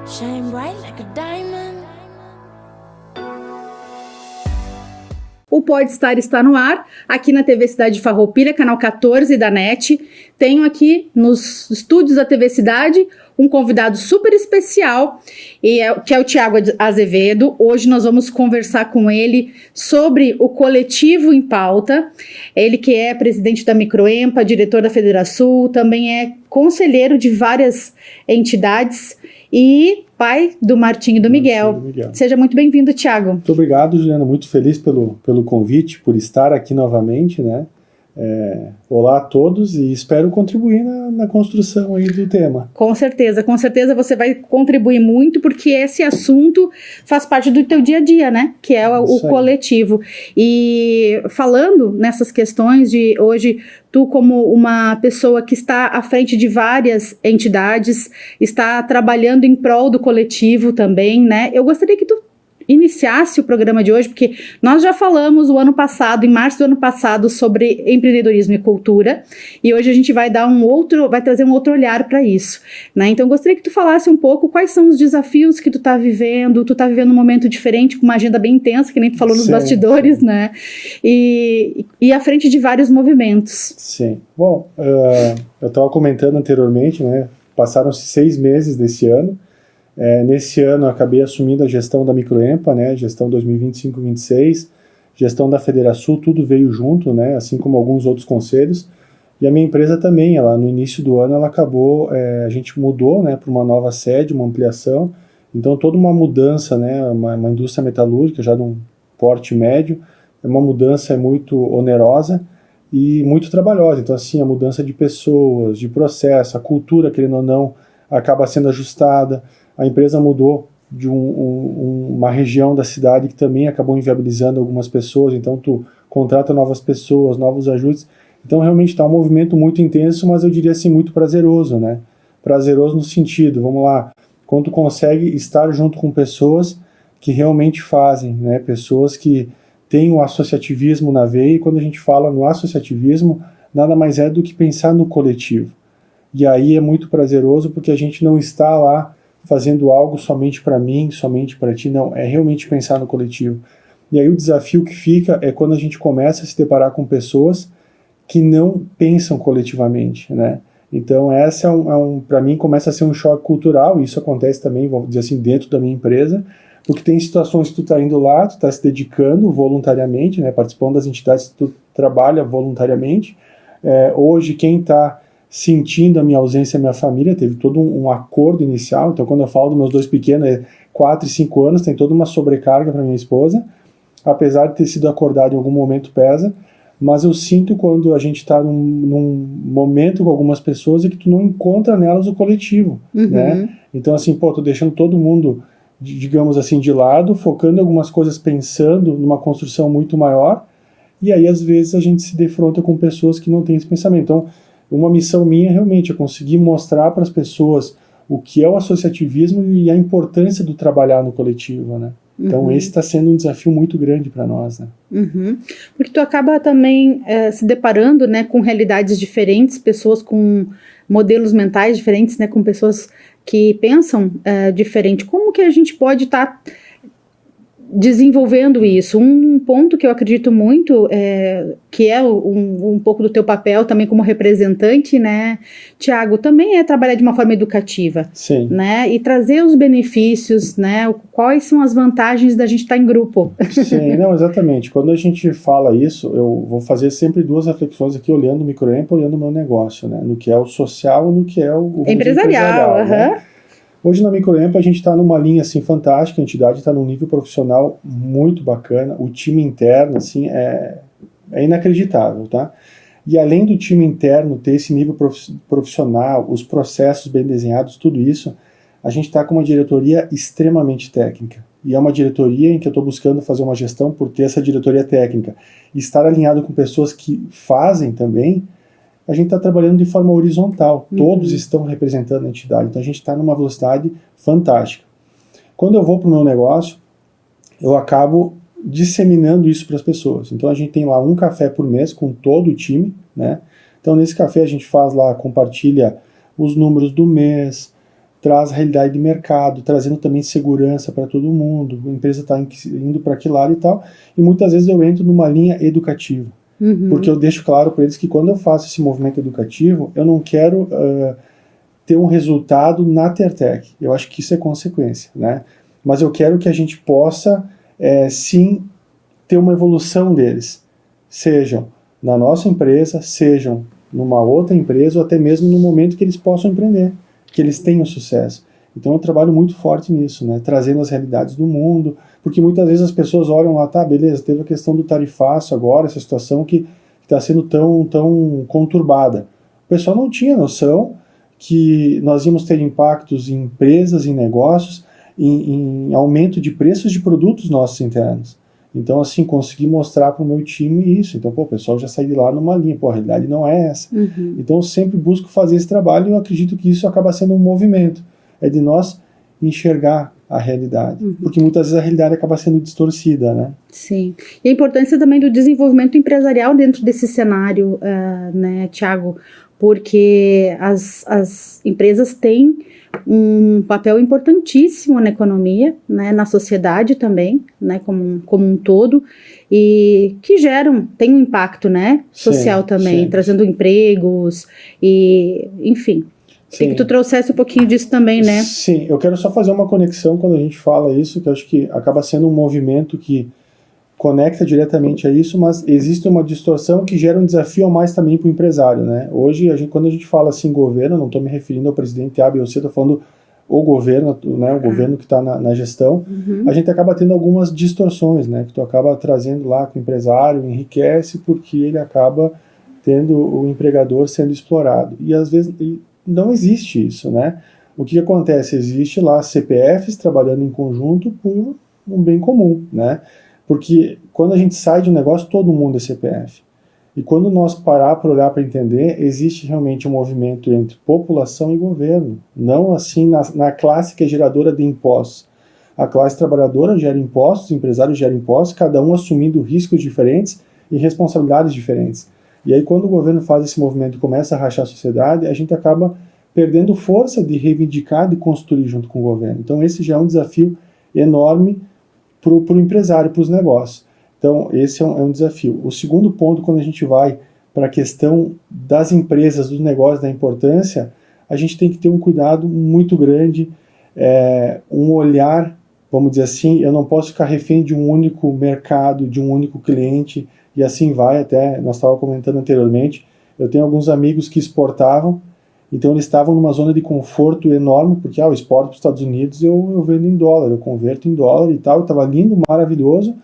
Shine bright like a diamond. O Pode Estar está no ar, aqui na TV Cidade Farroupilha, canal 14 da NET. Tenho aqui nos estúdios da TV Cidade um convidado super especial, que é o Thiago Azevedo. Hoje nós vamos conversar com ele sobre o Coletivo em Pauta. Ele que é presidente da Microempa, diretor da Federação, também é conselheiro de várias entidades e pai do Martinho e do Miguel. Seja muito bem-vindo, Thiago. Muito obrigado, Juliana. Muito feliz pelo convite, por estar aqui novamente, né? Olá a todos e espero contribuir na construção aí do tema. Com certeza você vai contribuir muito, porque esse assunto faz parte do teu dia a dia, né? Que é o coletivo. E falando nessas questões de hoje, tu como uma pessoa que está à frente de várias entidades, está trabalhando em prol do coletivo também, né? Eu gostaria que tu iniciasse o programa de hoje, porque nós já falamos o ano passado, em março do ano passado, sobre empreendedorismo e cultura, e hoje a gente vai trazer um outro olhar para isso, né? Então, eu gostaria que tu falasse um pouco quais são os desafios que tu tá vivendo um momento diferente, com uma agenda bem intensa, que nem tu falou nos bastidores, né? E à frente de vários movimentos. Sim. Bom, eu estava comentando anteriormente, né? Passaram-se 6 meses desse ano. Nesse ano eu acabei assumindo a gestão da Microempa, né, gestão 2025-26, gestão da Federação, tudo veio junto, né, assim como alguns outros conselhos, e a minha empresa também, no início do ano ela acabou, a gente mudou, né, para uma nova sede, uma ampliação, então toda uma mudança, né, uma indústria metalúrgica já de um porte médio, é uma mudança muito onerosa e muito trabalhosa, então assim, a mudança de pessoas, de processo, a cultura, querendo ou não, acaba sendo ajustada. A empresa mudou de uma região da cidade que também acabou inviabilizando algumas pessoas, então tu contrata novas pessoas, novos ajustes, então realmente está um movimento muito intenso, mas eu diria assim, muito prazeroso, né? Prazeroso no sentido, vamos lá, quando tu consegue estar junto com pessoas que realmente fazem, né? Pessoas que têm o associativismo na veia, e quando a gente fala no associativismo, nada mais é do que pensar no coletivo. E aí é muito prazeroso porque a gente não está lá fazendo algo somente para mim, somente para ti, não, é realmente pensar no coletivo. E aí o desafio que fica é quando a gente começa a se deparar com pessoas que não pensam coletivamente, né? Então essa para mim começa a ser um choque cultural, e isso acontece também, vamos dizer assim, dentro da minha empresa, porque tem situações que tu tá indo lá, tu tá se dedicando voluntariamente, né, participando das entidades que tu trabalha voluntariamente. Hoje quem tá sentindo a minha ausência, a minha família, teve todo um acordo inicial, então quando eu falo dos meus 2 pequenos, 4 e 5 anos, tem toda uma sobrecarga para minha esposa, apesar de ter sido acordado em algum momento pesa, mas eu sinto quando a gente está num momento com algumas pessoas e que tu não encontra nelas o coletivo, né? Então assim, tô deixando todo mundo, digamos assim, de lado, focando em algumas coisas, pensando numa construção muito maior, e aí às vezes a gente se defronta com pessoas que não têm esse pensamento. Então, uma missão minha realmente é conseguir mostrar para as pessoas o que é o associativismo e a importância do trabalhar no coletivo, né? Então esse está sendo um desafio muito grande para nós, né? Porque tu acaba também se deparando, né, com realidades diferentes, pessoas com modelos mentais diferentes, né, com pessoas que pensam diferente. Como que a gente pode estar desenvolvendo isso? Um ponto que eu acredito muito, que é um pouco do teu papel também como representante, né, Thiago, também é trabalhar de uma forma educativa. Sim. Né, e trazer os benefícios, né, quais são as vantagens da gente estar em grupo. Sim, não, exatamente. Quando a gente fala isso, eu vou fazer sempre 2 reflexões aqui, olhando o Microempa, olhando o meu negócio, né, no que é o social e no que é o empresarial, né? Hoje na Microempa a gente está numa linha assim fantástica, a entidade está num nível profissional muito bacana, o time interno assim é inacreditável, tá? E além do time interno ter esse nível profissional, os processos bem desenhados, tudo isso, a gente está com uma diretoria extremamente técnica. E é uma diretoria em que eu estou buscando fazer uma gestão por ter essa diretoria técnica. E estar alinhado com pessoas que fazem também, a gente está trabalhando de forma horizontal, todos estão representando a entidade, então a gente está numa velocidade fantástica. Quando eu vou para o meu negócio, eu acabo disseminando isso para as pessoas, então a gente tem lá um café por mês com todo o time, né? Então nesse café a gente faz lá, compartilha os números do mês, traz realidade de mercado, trazendo também segurança para todo mundo, a empresa está indo para aquele lado e tal, e muitas vezes eu entro numa linha educativa, porque eu deixo claro para eles que quando eu faço esse movimento educativo, eu não quero ter um resultado na Tertec, eu acho que isso é consequência, né? Mas eu quero que a gente possa, sim, ter uma evolução deles, sejam na nossa empresa, sejam numa outra empresa, ou até mesmo no momento que eles possam empreender, que eles tenham sucesso. Então eu trabalho muito forte nisso, né? Trazendo as realidades do mundo, porque muitas vezes as pessoas olham lá, tá, beleza, teve a questão do tarifaço agora, essa situação que está sendo tão conturbada. O pessoal não tinha noção que nós íamos ter impactos em empresas, em negócios, em aumento de preços de produtos nossos internos. Então, assim, consegui mostrar para o meu time isso. Então, o pessoal já sai de lá numa linha. A realidade não é essa. Então, eu sempre busco fazer esse trabalho e eu acredito que isso acaba sendo um movimento. É de nós enxergar a realidade. Porque muitas vezes a realidade acaba sendo distorcida, né? Sim. E a importância também do desenvolvimento empresarial dentro desse cenário, né, Thiago? Porque as empresas têm um papel importantíssimo na economia, né, na sociedade também, né, como um todo, e que tem um impacto, né, social também, trazendo empregos e, enfim. Queria que tu trouxesse um pouquinho disso também, né? Sim, eu quero só fazer uma conexão quando a gente fala isso, que eu acho que acaba sendo um movimento que conecta diretamente a isso, mas existe uma distorção que gera um desafio a mais também para o empresário, né? Hoje, quando a gente fala assim governo, não estou me referindo ao presidente A, B ou C, estou falando o governo, né? O governo que está na gestão, a gente acaba tendo algumas distorções, né? Que tu acaba trazendo lá com o empresário, enriquece porque ele acaba tendo o empregador sendo explorado. E às vezes não existe isso, né? O que acontece? Existe lá CPFs trabalhando em conjunto por um bem comum, né? Porque quando a gente sai de um negócio, todo mundo é CPF. E quando nós parar para olhar para entender, existe realmente um movimento entre população e governo. Não assim na classe que é geradora de impostos. A classe trabalhadora gera impostos, o empresário gera impostos, cada um assumindo riscos diferentes e responsabilidades diferentes. E aí quando o governo faz esse movimento e começa a rachar a sociedade, a gente acaba perdendo força de reivindicar, de construir junto com o governo. Então esse já é um desafio enorme para o empresário, para os negócios. Então, esse é um desafio. O segundo ponto, quando a gente vai para a questão das empresas, dos negócios, da importância, a gente tem que ter um cuidado muito grande, um olhar, vamos dizer assim, eu não posso ficar refém de um único mercado, de um único cliente, e assim vai, até, nós estávamos comentando anteriormente, eu tenho alguns amigos que exportavam, então eles estavam numa zona de conforto enorme, porque eu exporto para os Estados Unidos, eu vendo em dólar, eu converto em dólar e tal, estava lindo, maravilhoso,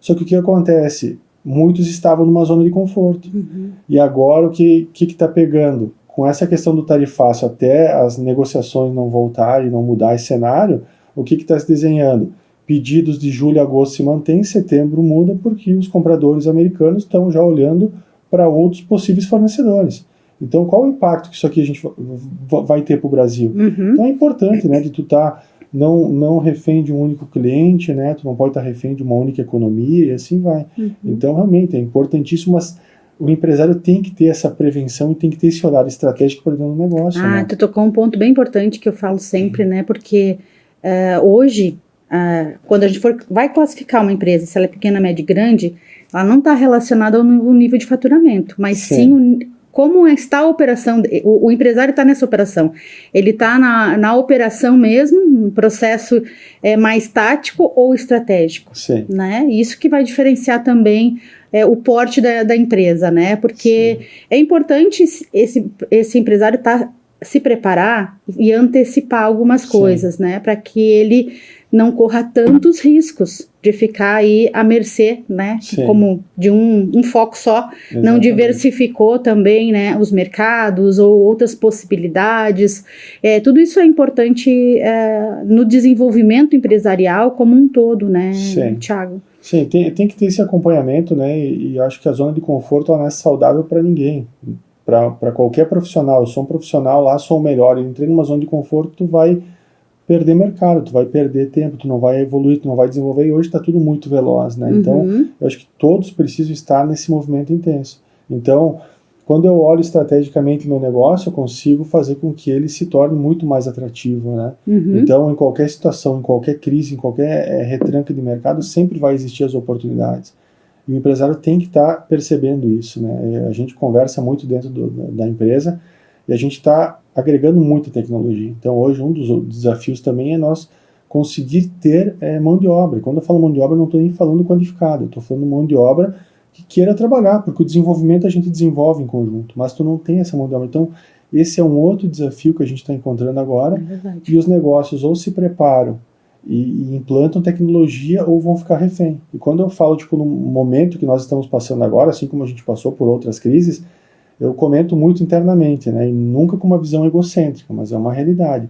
só que o que acontece? Muitos estavam numa zona de conforto. E agora o que está pegando? Com essa questão do tarifaço, até as negociações não voltarem, não mudar esse cenário, o que está se desenhando? Pedidos de julho e agosto se mantém, setembro muda, porque os compradores americanos estão já olhando para outros possíveis fornecedores. Então, qual o impacto que isso aqui a gente vai ter para o Brasil? Então, é importante, né, de tu estar não refém de um único cliente, né, tu não pode estar refém de uma única economia, e assim vai. Então, realmente, é importantíssimo, mas o empresário tem que ter essa prevenção e tem que ter esse olhar estratégico para dentro do negócio. né? Tu tocou um ponto bem importante que eu falo sempre, né, porque hoje, quando a gente vai classificar uma empresa, se ela é pequena, média e grande, ela não está relacionada ao nível de faturamento, mas sim como está a operação, o empresário está nessa operação, ele está na operação mesmo, um processo mais tático ou estratégico, né? Isso que vai diferenciar também o porte da empresa, né? Porque é importante esse empresário se preparar e antecipar algumas coisas, né? Para que ele não corra tantos riscos de ficar aí à mercê, né? Como de um foco só, não diversificou também, né? Os mercados ou outras possibilidades. Tudo isso é importante no desenvolvimento empresarial como um todo, né, Thiago? Sim, tem que ter esse acompanhamento, né? E acho que a zona de conforto ela não é saudável para ninguém. Para qualquer profissional. Eu sou um profissional lá, sou o melhor. Eu entrei numa zona de conforto, tu vai perder mercado, tu vai perder tempo, tu não vai evoluir, tu não vai desenvolver, e hoje está tudo muito veloz, né? Então, eu acho que todos precisam estar nesse movimento intenso. Então, Quando eu olho estrategicamente meu negócio, eu consigo fazer com que ele se torne muito mais atrativo, né? Então, em qualquer situação, em qualquer crise, em qualquer retranca de mercado, sempre vai existir as oportunidades. E o empresário tem que estar percebendo isso, né? A gente conversa muito dentro da empresa e a gente está agregando muita tecnologia. Então, hoje, um dos desafios também é nós conseguir ter mão de obra. E quando eu falo mão de obra, eu não estou nem falando qualificada, eu estou falando mão de obra que queira trabalhar, porque o desenvolvimento a gente desenvolve em conjunto, mas tu não tem essa mão de obra. Então, esse é um outro desafio que a gente está encontrando agora, e os negócios ou se preparam e implantam tecnologia ou vão ficar refém. E quando eu falo, tipo, no momento que nós estamos passando agora, assim como a gente passou por outras crises, eu comento muito internamente, né, e nunca com uma visão egocêntrica, mas é uma realidade.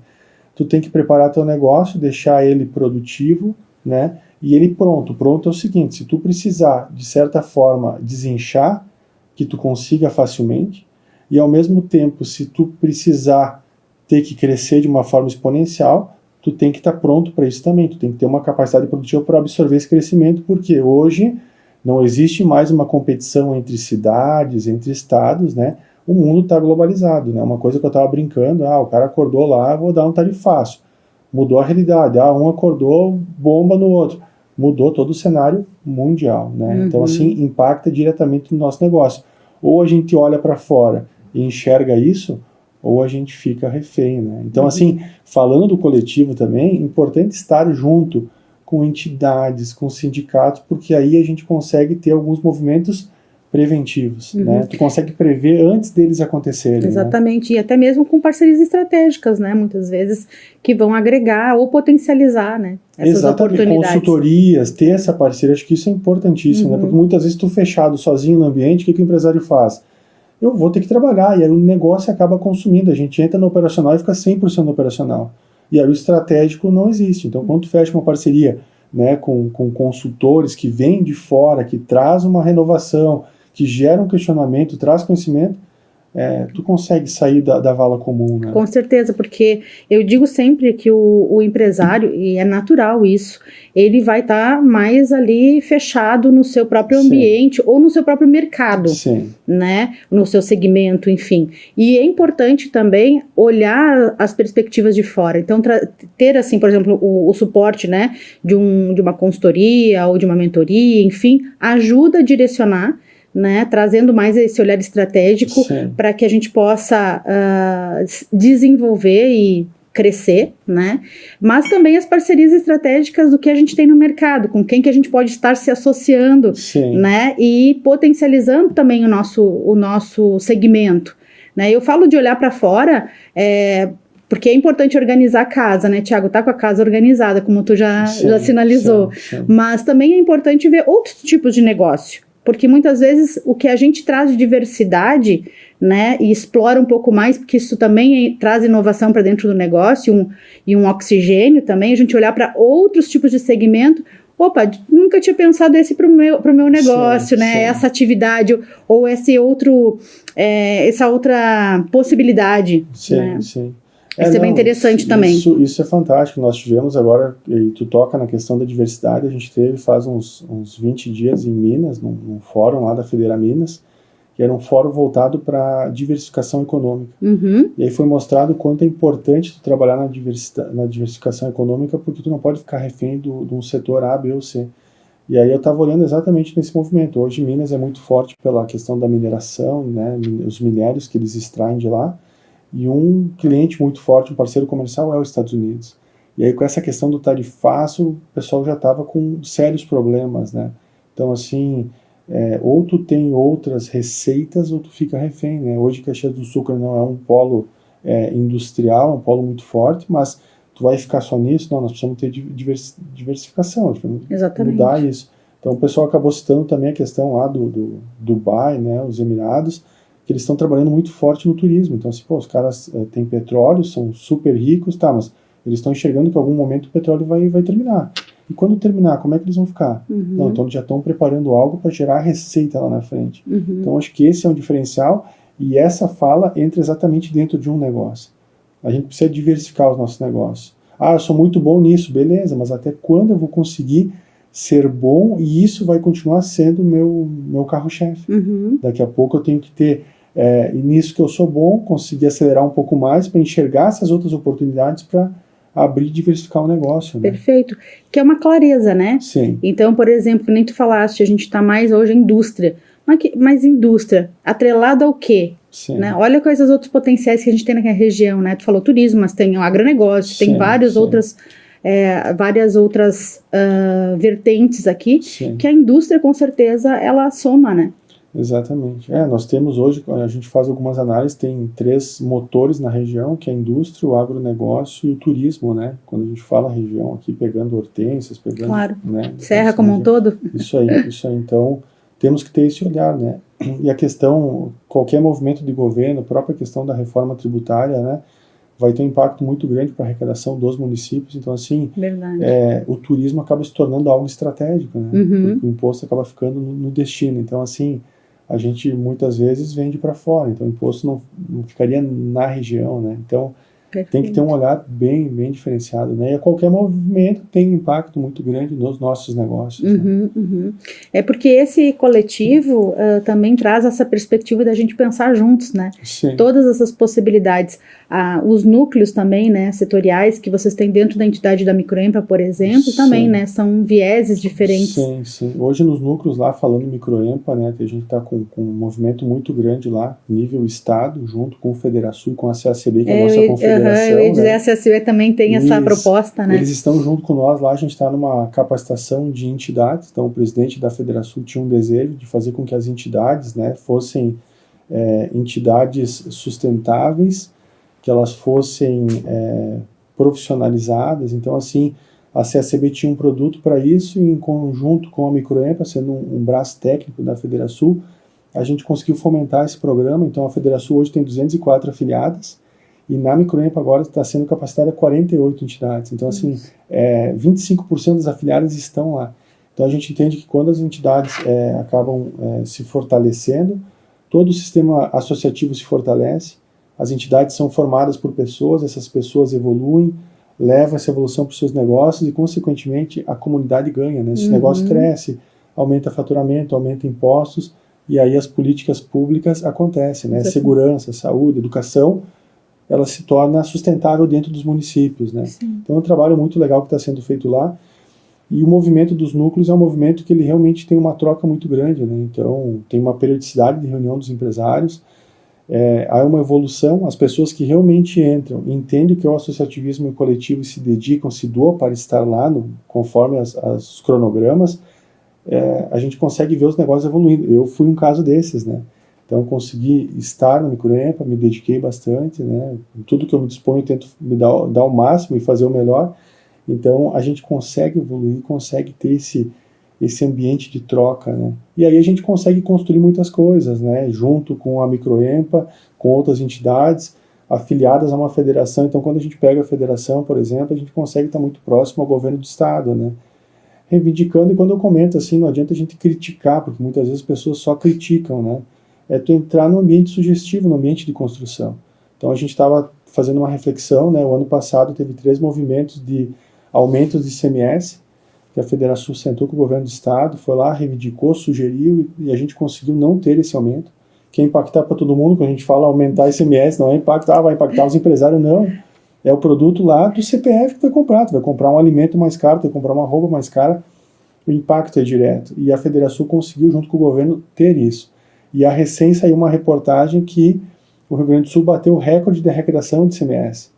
Tu tem que preparar teu negócio, deixar ele produtivo, né, e ele pronto. Pronto é o seguinte, se tu precisar, de certa forma, desinchar, que tu consiga facilmente, e ao mesmo tempo, se tu precisar ter que crescer de uma forma exponencial, tu tem que estar pronto para isso também, tu tem que ter uma capacidade produtiva para absorver esse crescimento, porque hoje não existe mais uma competição entre cidades, entre estados, né? O mundo está globalizado, né? Uma coisa que eu estava brincando, o cara acordou lá, vou dar um tarifaço. Mudou a realidade, um acordou, bomba no outro. Mudou todo o cenário mundial, né? Então, assim, impacta diretamente no nosso negócio. Ou a gente olha para fora e enxerga isso, ou a gente fica refém, né? Então, assim, falando do coletivo também, é importante estar junto com entidades, com sindicatos, porque aí a gente consegue ter alguns movimentos preventivos, né? Tu consegue prever antes deles acontecerem. Exatamente, né? E até mesmo com parcerias estratégicas, né? Muitas vezes que vão agregar ou potencializar, né? Essas oportunidades. Consultorias, ter essa parceria, acho que isso é importantíssimo, né? Porque muitas vezes tu fechado sozinho no ambiente, o que o empresário faz? Eu vou ter que trabalhar, e aí o negócio acaba consumindo, a gente entra no operacional e fica 100% no operacional. E aí o estratégico não existe. Então, quando tu fecha uma parceria, né, com consultores que vêm de fora, que traz uma renovação, que gera um questionamento, traz conhecimento, tu consegue sair da vala comum, né? Com certeza, porque eu digo sempre que o empresário, e é natural isso, ele vai estar mais ali fechado no seu próprio ambiente ou no seu próprio mercado, né? No seu segmento, enfim. E é importante também olhar as perspectivas de fora. Então, ter, assim, por exemplo, o suporte, né, de uma consultoria ou de uma mentoria, enfim, ajuda a direcionar, né, trazendo mais esse olhar estratégico para que a gente possa desenvolver e crescer, né, mas também as parcerias estratégicas do que a gente tem no mercado, com quem que a gente pode estar se associando, né, e potencializando também o nosso segmento, né. Eu falo de olhar para fora, porque é importante organizar a casa, né, Thiago? Tá com a casa organizada, como tu já sinalizou, mas também é importante ver outros tipos de negócio. Porque muitas vezes o que a gente traz de diversidade, né, e explora um pouco mais, porque isso também traz inovação para dentro do negócio e um oxigênio também, a gente olhar para outros tipos de segmento. Opa, nunca tinha pensado esse para o meu negócio, né? Essa atividade ou essa outra possibilidade. Né? Isso é bem interessante também. Isso é fantástico. Nós tivemos agora, e tu toca na questão da diversidade, a gente teve faz uns 20 dias em Minas, num fórum lá da Federa Minas, que era um fórum voltado para diversificação econômica. E aí foi mostrado o quanto é importante tu trabalhar na diversificação econômica, porque tu não pode ficar refém de um setor A, B ou C. E aí eu estava olhando exatamente nesse movimento. Hoje Minas é muito forte pela questão da mineração, né, os minérios que eles extraem de lá, e um cliente muito forte, um parceiro comercial é os Estados Unidos. E aí com essa questão do tarifaço, o pessoal já estava com sérios problemas, né? Então assim, ou tu tem outras receitas ou tu fica refém, né? Hoje Caxias do Sul não é um polo industrial, um polo muito forte, mas tu vai ficar só nisso? Não, nós precisamos ter diversificação, mudar isso. Então o pessoal acabou citando também a questão lá do Dubai, né, os Emirados, que eles estão trabalhando muito forte no turismo. Então, assim, os caras têm petróleo, são super ricos, mas eles estão enxergando que em algum momento o petróleo vai terminar. E quando terminar, como é que eles vão ficar? Não, então já estão preparando algo para gerar receita lá na frente. Então, acho que esse é um diferencial, e essa fala entra exatamente dentro de um negócio. A gente precisa diversificar os nossos negócios. Eu sou muito bom nisso, beleza, mas até quando eu vou conseguir ser bom, e isso vai continuar sendo meu carro-chefe? Daqui a pouco eu tenho que ter E nisso que eu sou bom, consegui acelerar um pouco mais para enxergar essas outras oportunidades para abrir e diversificar o negócio. Né? Perfeito. Que é uma clareza, né? Sim. Então, por exemplo, que nem tu falaste, a gente está mais hoje em indústria. Mas indústria, atrelada ao quê? Sim. Né? Olha quais os outros potenciais que a gente tem na região, né? Tu falou turismo, mas tem o agronegócio, tem várias outras vertentes aqui, que a indústria, com certeza, ela soma, né? Exatamente. Nós temos hoje, a gente faz algumas análises, tem 3 motores na região, que é a indústria, o agronegócio e o turismo, né? Quando a gente fala região aqui, pegando hortênsias, pegando... Claro, né? Serra como um todo. Isso aí. Então, temos que ter esse olhar, né? E a questão, qualquer movimento de governo, a própria questão da reforma tributária, né? Vai ter um impacto muito grande para a arrecadação dos municípios. Então, assim, o turismo acaba se tornando algo estratégico, né? Porque o imposto acaba ficando no destino. Então, assim, a gente muitas vezes vende para fora. Então, o imposto não ficaria na região, né? Então, tem que ter um olhar bem diferenciado, né? E qualquer movimento tem um impacto muito grande nos nossos negócios. Né? É porque esse coletivo também traz essa perspectiva da gente pensar juntos, né? Sim. Todas essas possibilidades. Os núcleos também, né, setoriais que vocês têm dentro da entidade da Microempa, por exemplo, também, né, são vieses diferentes. Sim. Hoje nos núcleos lá, falando Microempa, né, a gente está com um movimento muito grande lá, nível estado, junto com o Federação e com a CACB, que é a nossa confederação. Eu ia dizer, né? A CACB também tem essa proposta, né? Eles estão junto com nós lá, a gente está numa capacitação de entidades, então o presidente da Federação tinha um desejo de fazer com que as entidades, né, fossem entidades sustentáveis, que elas fossem profissionalizadas. Então, assim, a CACB tinha um produto para isso, e em conjunto com a Microempa, sendo um braço técnico da Federação, a gente conseguiu fomentar esse programa. Então, a Federação hoje tem 204 afiliadas, e na Microempa agora está sendo capacitada 48 entidades. Então, assim, 25% das afiliadas estão lá. Então, a gente entende que quando as entidades acabam se fortalecendo, todo o sistema associativo se fortalece, as entidades são formadas por pessoas, essas pessoas evoluem, levam essa evolução para os seus negócios e, consequentemente, a comunidade ganha, né? Esse negócio cresce, aumenta faturamento, aumenta impostos, e aí as políticas públicas acontecem, né? Segurança, saúde, educação, ela se torna sustentável dentro dos municípios, né? Então é um trabalho muito legal que está sendo feito lá. E o movimento dos núcleos é um movimento que ele realmente tem uma troca muito grande, né? Então tem uma periodicidade de reunião dos empresários, há uma evolução, as pessoas que realmente entram, entendem o que é o associativismo coletivo e se dedicam, se doam para estar lá, conforme os cronogramas, a gente consegue ver os negócios evoluindo. Eu fui um caso desses, né? Então, consegui estar no Microempa, me dediquei bastante, né? Tudo que eu me disponho, eu tento me dar o máximo e fazer o melhor. Então, a gente consegue evoluir, consegue ter esse ambiente de troca, né? E aí a gente consegue construir muitas coisas, né? Junto com a Microempa, com outras entidades, afiliadas a uma federação. Então, quando a gente pega a federação, por exemplo, a gente consegue estar muito próximo ao governo do estado, né? Reivindicando, e quando eu comento assim, não adianta a gente criticar, porque muitas vezes as pessoas só criticam, né? É tu entrar no ambiente sugestivo, no ambiente de construção. Então, a gente estava fazendo uma reflexão, né? O ano passado teve 3 movimentos de aumentos de ICMS, que a Federação sentou com o governo do estado, foi lá, reivindicou, sugeriu, e a gente conseguiu não ter esse aumento, que é impactar para todo mundo. Quando a gente fala aumentar ICMS, não é impactar, vai impactar os empresários, não. É o produto lá do CPF que vai comprar. Tu vai comprar um alimento mais caro, tu vai comprar uma roupa mais cara, o impacto é direto. E a Federação conseguiu, junto com o governo, ter isso. E a recém saiu uma reportagem que o Rio Grande do Sul bateu o recorde de arrecadação de ICMS.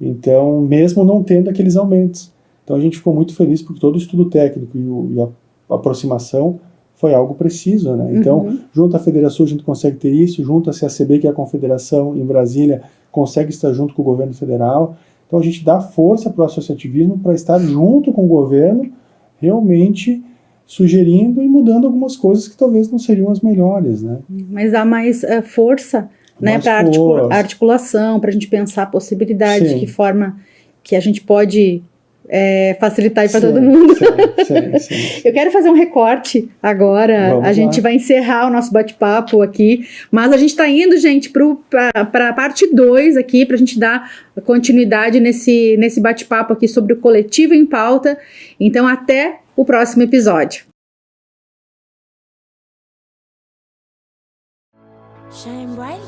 Então, mesmo não tendo aqueles aumentos. Então, a gente ficou muito feliz porque todo o estudo técnico e a aproximação foi algo preciso, né? Então, junto à Federação, a gente consegue ter isso, junto à CACB, que é a Confederação em Brasília, consegue estar junto com o governo federal. Então, a gente dá força para o associativismo para estar junto com o governo, realmente sugerindo e mudando algumas coisas que talvez não seriam as melhores, né? Mas dá mais força, né, para articulação, para a gente pensar a possibilidade, de que forma que a gente pode facilitar para todo mundo. Sim. Eu quero fazer um recorte agora. Vamos gente vai encerrar o nosso bate-papo aqui, mas a gente está indo, gente, para a parte 2 aqui, para a gente dar continuidade nesse bate-papo aqui sobre o Coletivo em Pauta. Então, até o próximo episódio. Shine bright